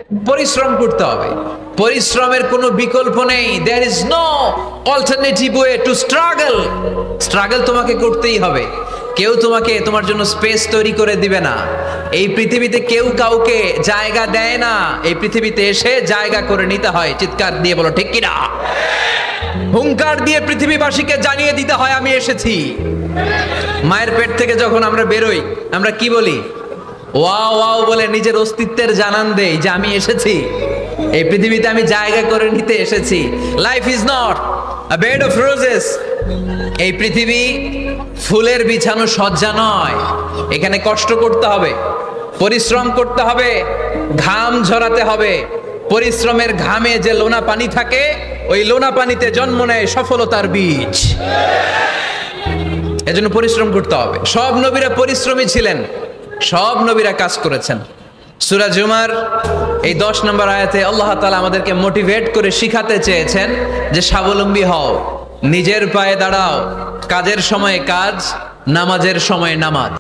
পরিশ্রম করতে হবে, পরিশ্রমের কোনো বিকল্প নেই। There is no alternative way to struggle. Struggle তোমাকে করতেই হবে। কেউ তোমাকে তোমার জন্য স্পেস তৈরি করে দিবে না। এই পৃথিবীতে কেউ কাউকে জায়গা দেয় না, এই পৃথিবীতে এসে জায়গা করে নিতে হয়। চিৎকার দিয়ে বলো ঠিক কিনা। হুঙ্কার দিয়ে পৃথিবীবাসীকে জানিয়ে দিতে হয় আমি এসেছি। মায়ের পেট থেকে যখন আমরা বেরোই, আমরা কি বলি? ওয়াও ওয়াও বলে নিজের অস্তিত্বের জানান দেই যে আমি এসেছি, এই পৃথিবীতে আমি জায়গা করে নিতে এসেছি। Life is not a bed of roses. এই পৃথিবী ফুলের বিছানো সজ্জা নয়। এখানে কষ্ট করতে হবে, পরিশ্রম করতে হবে, ঘাম ঝরাতে হবে। পরিশ্রমের ঘামে যে লোনা পানি থাকে, ওই লোনা পানিতে জন্ম নেয় সফলতার বীজ। এজন্য পরিশ্রম করতে হবে। সব নবীরা পরিশ্রমী ছিলেন, সব নবীরা কাজ করেছেন। সূরা জুমার এই 10 নম্বর আয়াতে আল্লাহ তাআলা আমাদেরকে মোটিভেট করে শিখাতে চেয়েছেন যে স্বাবলম্বী হও, নিজের পায়ে দাঁড়াও, কাজের সময়ে কাজ, নামাজের সময়ে নামাজ।